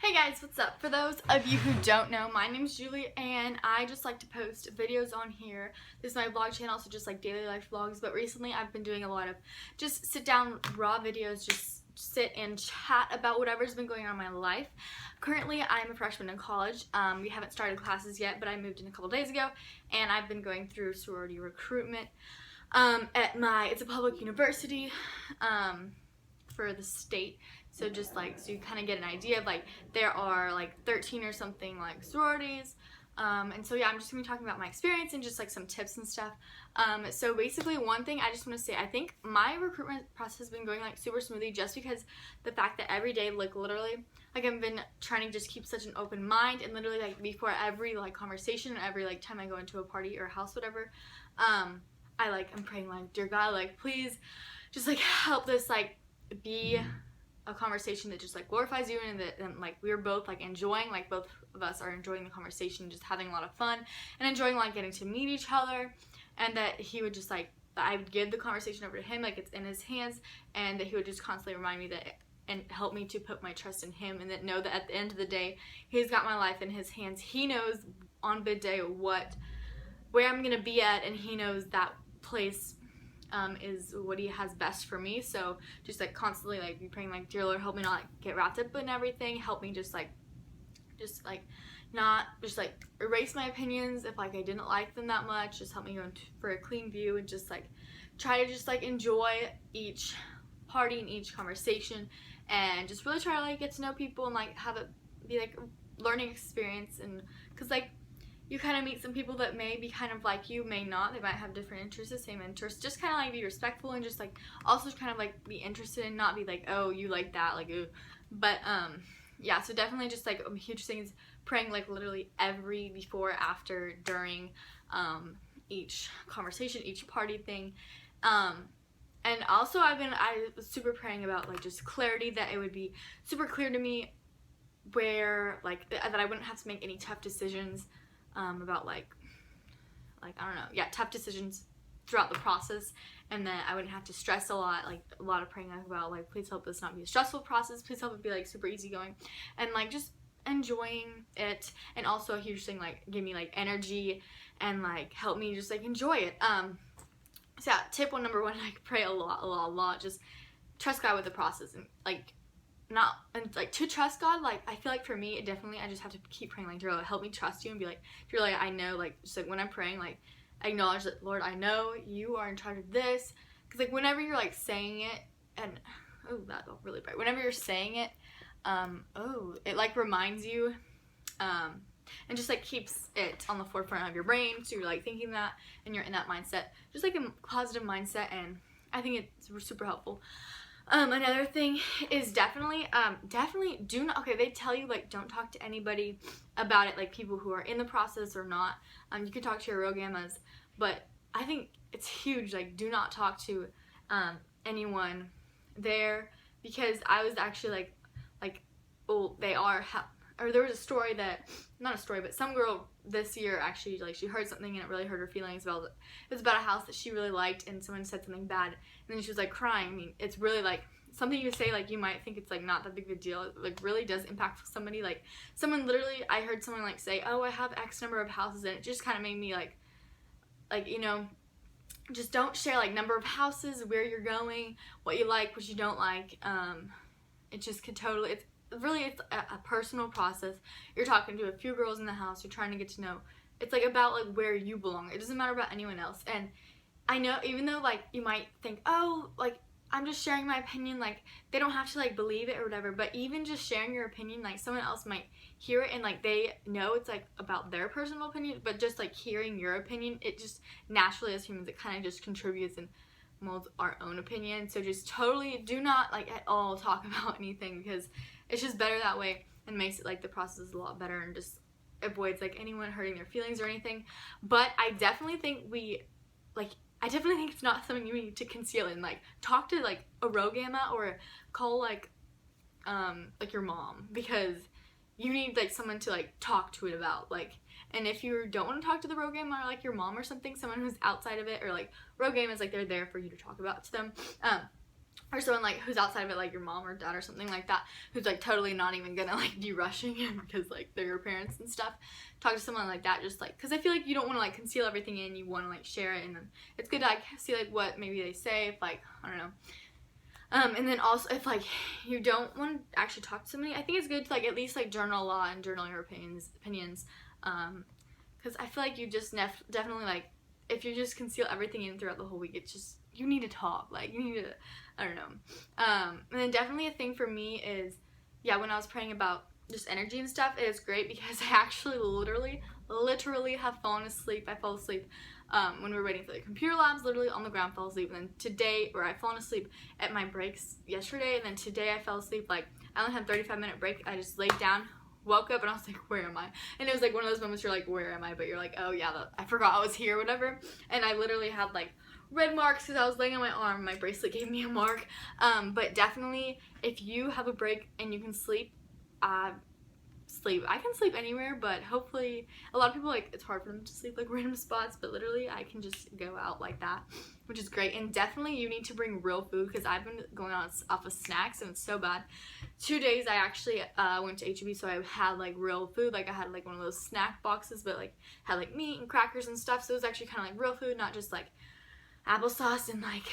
Hey guys, what's up? For those of you who don't know, my name's Julie and I just like to post videos on here. This is my vlog channel, so just like daily life vlogs, but recently I've been doing a lot of just sit down raw videos, just sit and chat about whatever's been going on in my life. Currently, I'm a freshman in college. We haven't started classes yet, but I moved in a couple days ago and I've been going through sorority recruitment it's a public university for the state. So just like, so you kind of get an idea of like, there are like 13 or something like sororities. And so yeah, I'm just gonna be talking about my experience and just like some tips and stuff. So basically one thing I just want to say, I think my recruitment process has been going like super smoothly just because the fact that every day, like literally, like I've been trying to just keep such an open mind, and literally like before every like conversation, every like time I go into a party or a house, whatever, I'm praying like, dear God, like please just like help this like be a conversation that just like glorifies you, and that like we're both like enjoying, like both of us are enjoying the conversation, just having a lot of fun and enjoying like getting to meet each other, and that he would just like, I would give the conversation over to him, like it's in his hands, and that he would just constantly remind me that and help me to put my trust in him, and that know that at the end of the day he's got my life in his hands. He knows on bid day where I'm gonna be at, and he knows that place is what he has best for me. So just like constantly like be praying like, dear Lord, help me not like get wrapped up in everything, help me just not just like erase my opinions if like I didn't like them that much, just help me go for a clean view, and just like try to just like enjoy each party and each conversation, and just really try to like get to know people and like have it be like a learning experience. And because like you kind of meet some people that may be kind of like you, may not. They might have different interests, the same interests. Just kind of like be respectful, and just like also kind of like be interested and not be like, oh, you like that, like, ooh. But yeah, so definitely just like a huge thing is praying like literally every before, after, during each conversation, each party thing. And also I was super praying about like just clarity, that it would be super clear to me where like that I wouldn't have to make any tough decisions about like I don't know, yeah, tough decisions throughout the process, and then I wouldn't have to stress a lot, like a lot of praying about like, please help this not be a stressful process, please help it be like super easygoing, and like just enjoying it. And also a huge thing, like give me like energy and like help me just like enjoy it. So yeah, tip number one, I pray a lot, just trust God with the process, and like not, and like to trust God, like I feel like for me, it definitely, I just have to keep praying like, dear Lord, help me trust you, and be like, dear Lord, I know, like just like when I'm praying, like I acknowledge that, Lord, I know you are in charge of this, because like whenever you're like saying it, and oh, that got really bright, whenever you're saying it, it like reminds you, and just like keeps it on the forefront of your brain, so you're like thinking that, and you're in that mindset, just like a positive mindset, and I think it's super helpful. Another thing is definitely do not, okay, they tell you like don't talk to anybody about it, like people who are in the process or not. You can talk to your real gammas, but I think it's huge, like do not talk to anyone there, because I was actually like well, there was a story that, not a story, but some girl this year actually, like she heard something and it really hurt her feelings about it. It was about a house that she really liked, and someone said something bad, and then she was like crying. I mean, it's really like something you say, like you might think it's like not that big of a deal, it like really does impact somebody. Like someone literally, I heard someone like say, oh, I have X number of houses, and it just kind of made me like you know, just don't share like number of houses, where you're going, what you like, what you don't like. It just could totally, it's a personal process. You're talking to a few girls in the house, you're trying to get to know, it's like about like where you belong, it doesn't matter about anyone else. And I know, even though like you might think, oh, like I'm just sharing my opinion, like they don't have to like believe it or whatever, but even just sharing your opinion, like someone else might hear it and like they know it's like about their personal opinion, but just like hearing your opinion, it just naturally, as humans, it kind of just contributes and molds our own opinion. So just totally do not like at all talk about anything, because it's just better that way, and makes it like the process a lot better, and just avoids like anyone hurting their feelings or anything. But I definitely think it's not something you need to conceal, and like talk to like a row gamma, or call like your mom, because you need like someone to like talk to it about, like. And if you don't want to talk to the row gamma, or like your mom or something, someone who's outside of it, or like row gamma is like they're there for you to talk about to them, or someone like who's outside of it, like your mom or dad or something like that, who's like totally not even gonna like be rushing it because like they're your parents and stuff. Talk to someone like that, just like, because I feel like you don't want to like conceal everything in, you want to like share it, and then it's good to like see like what maybe they say, if like, I don't know. And then also if like you don't want to actually talk to somebody, I think it's good to like at least like journal a lot and journal your opinions, because I feel like you just definitely like, if you just conceal everything in throughout the whole week, it's just, you need to talk, like you need to, I don't know. And then definitely a thing for me is, yeah, when I was praying about just energy and stuff, it is great because I actually literally have fallen asleep. I fell asleep when we were waiting for the computer labs, literally on the ground, fell asleep. And then today, or I fallen asleep at my breaks yesterday, and then today I fell asleep, like I only had a 35-minute break. I just laid down, woke up, and I was like, where am I? And it was like one of those moments you're like, where am I? But you're like, oh yeah, I forgot I was here, whatever. And I literally had like red marks because I was laying on my arm. My bracelet gave me a mark. But definitely, if you have a break and you can sleep, sleep. I can sleep anywhere, but hopefully, a lot of people, like, it's hard for them to sleep like random spots, but literally I can just go out like that, which is great. And definitely you need to bring real food, because I've been going on off of snacks and it's so bad. 2 days I actually went to HEB, so I had like real food, like I had like one of those snack boxes, but like had like meat and crackers and stuff, so it was actually kind of like real food, not just like applesauce and like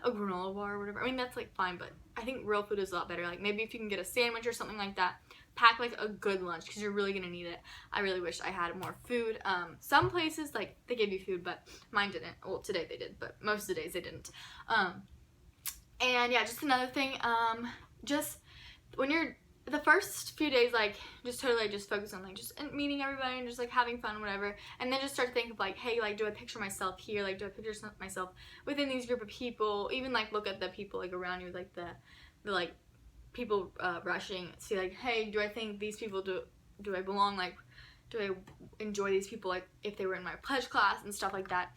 a granola bar or whatever. I mean, that's like fine, but I think real food is a lot better. Like maybe if you can get a sandwich or something like that, pack like a good lunch, because you're really gonna need it. I really wish I had more food. Some places like they give you food, but mine didn't. Well, today they did, but most of the days they didn't. And yeah, just another thing, just when you're the first few days, like just totally just focus on like just meeting everybody and just like having fun, whatever, and then just start to think of like, hey, like do I picture myself here, like do I picture myself within these group of people, even like look at the people like around you, like the like people rushing, see like, hey, do I think these people, do I belong, like do I enjoy these people, like if they were in my pledge class and stuff like that.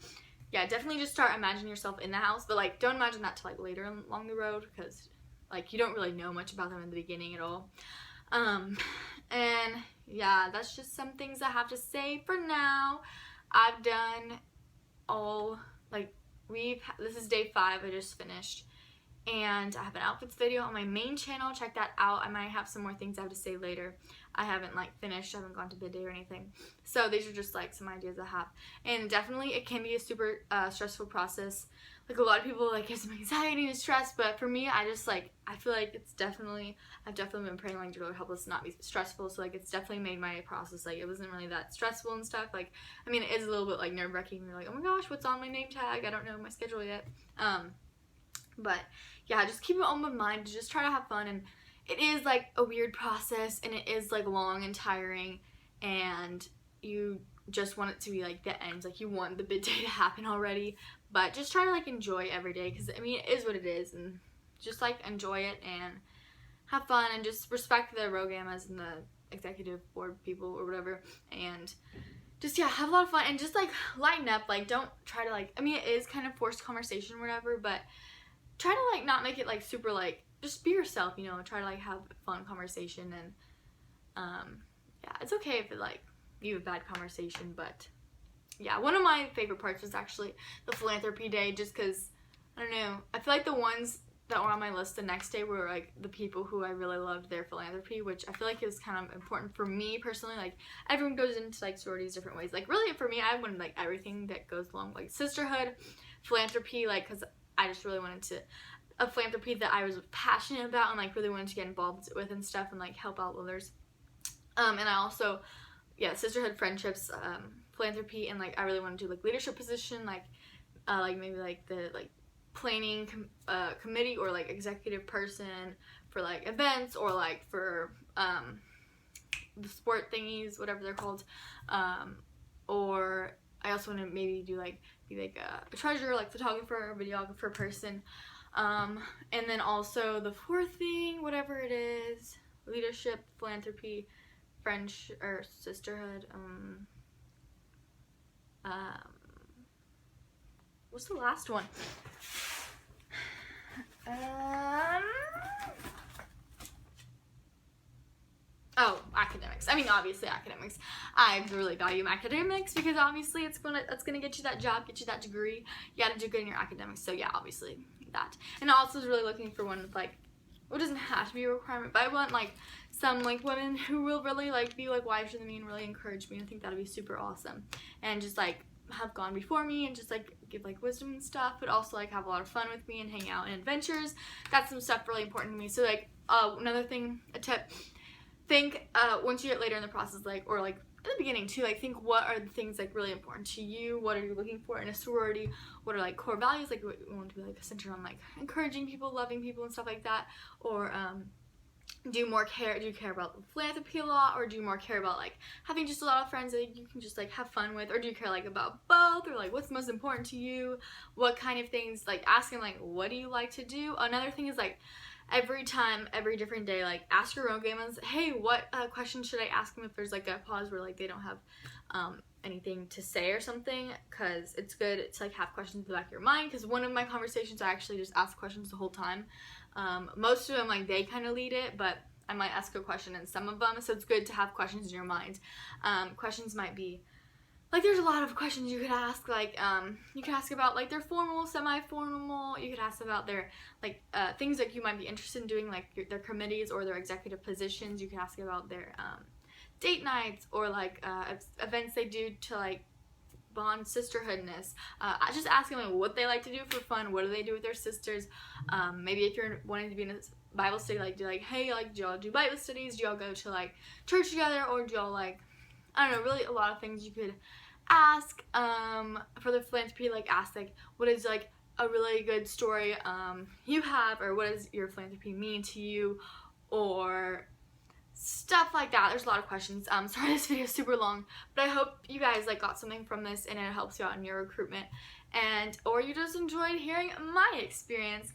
Yeah, definitely just start imagining yourself in the house, but like don't imagine that till like later along the road, because like you don't really know much about them in the beginning at all. And yeah, that's just some things I have to say for now. I've done all, like this is day 5, I just finished. And I have an outfits video on my main channel, check that out. I might have some more things I have to say later. I haven't like finished, I haven't gone to bed day or anything. So these are just like some ideas I have. And definitely it can be a super stressful process. Like a lot of people like have some anxiety and stress, but for me, I just like, I feel like I've definitely been praying like to really help us not be stressful. So like it's definitely made my process, like it wasn't really that stressful and stuff. Like, I mean, it is a little bit like nerve-wracking. You're like, oh my gosh, what's on my name tag? I don't know my schedule yet. But yeah, just keep it on my mind to just try to have fun. And it is like a weird process, and it is like long and tiring, and you just want it to be like the end, like you want the big day to happen already. But just try to like enjoy every day, because I mean it is what it is, and just like enjoy it and have fun, and just respect the Rogamas and the executive board people or whatever, and just yeah, have a lot of fun and just like lighten up. Like don't try to like, I mean it is kind of forced conversation or whatever, but try to like not make it like super like, just be yourself, you know, try to like have fun conversation. And yeah, it's okay if it like you have a bad conversation, but yeah, one of my favorite parts was actually the philanthropy day, just because I don't know, I feel like the ones that were on my list the next day were like the people who I really loved their philanthropy, which I feel like is kind of important for me personally. Like everyone goes into like sororities different ways. Like really for me, I wanted like everything that goes along like sisterhood, philanthropy, like because I just really wanted to, a philanthropy that I was passionate about and like really wanted to get involved with and stuff, and like help out others. And I also, yeah, sisterhood, friendships, philanthropy, and like I really want to do like leadership position, like maybe like the like planning committee, or like executive person for like events, or like for the sport thingies, whatever they're called. Or I also want to maybe do like be like a treasurer, like photographer, videographer person. And then also the 4th thing, whatever it is, leadership, philanthropy, friendship or sisterhood. What's the last one? Oh, academics. I mean, obviously academics. I really value my academics, because obviously that's gonna get you that job, get you that degree. You gotta do good in your academics. So yeah, obviously that. And I also was really looking for one with like, it doesn't have to be a requirement, but I want like some like women who will really like be like wiser than me and really encourage me. I think that'd be super awesome, and just like have gone before me and just like give like wisdom and stuff, but also like have a lot of fun with me and hang out in adventures. That's some stuff really important to me. So like another thing, a tip, think once you get later in the process, like, or like at the beginning too, like think what are the things like really important to you, what are you looking for in a sorority, what are like core values, like what you want to be like centered on, like encouraging people, loving people and stuff like that, or do you care about philanthropy a lot, or do you more care about like having just a lot of friends that you can just like have fun with, or do you care like about both, or like what's most important to you, what kind of things, like asking like what do you like to do. Another thing is like every different day, like ask your own game and hey, what question should I ask them if there's like a pause where like they don't have anything to say or something, because it's good to like have questions in the back of your mind. Because one of my conversations I actually just ask questions the whole time. Most of them like they kind of lead it, but I might ask a question in some of them, so it's good to have questions in your mind. Questions might be like, there's a lot of questions you could ask, like you could ask about like their formal, semi-formal, you could ask about their like things like you might be interested in doing, like their committees or their executive positions. You could ask about their date nights, or like events they do to like bond sisterhoodness. Just ask them like what they like to do for fun, what do they do with their sisters. Maybe if you're wanting to be in a Bible study, like do like, hey, like do y'all do Bible studies, do y'all go to like church together, or do y'all like, I don't know, really a lot of things you could ask. For the philanthropy, like ask like what is like a really good story you have, or what does your philanthropy mean to you, or stuff like that. There's a lot of questions. Sorry this video is super long, but I hope you guys like got something from this and it helps you out in your recruitment, and or you just enjoyed hearing my experience.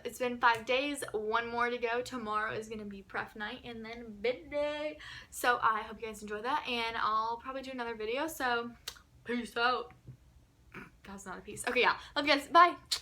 It's been 5 days, one more to go. Tomorrow is gonna be pref night and then bid day, so I hope you guys enjoy that, and I'll probably do another video. So peace out. That was not a piece. Okay, yeah, love you guys, bye.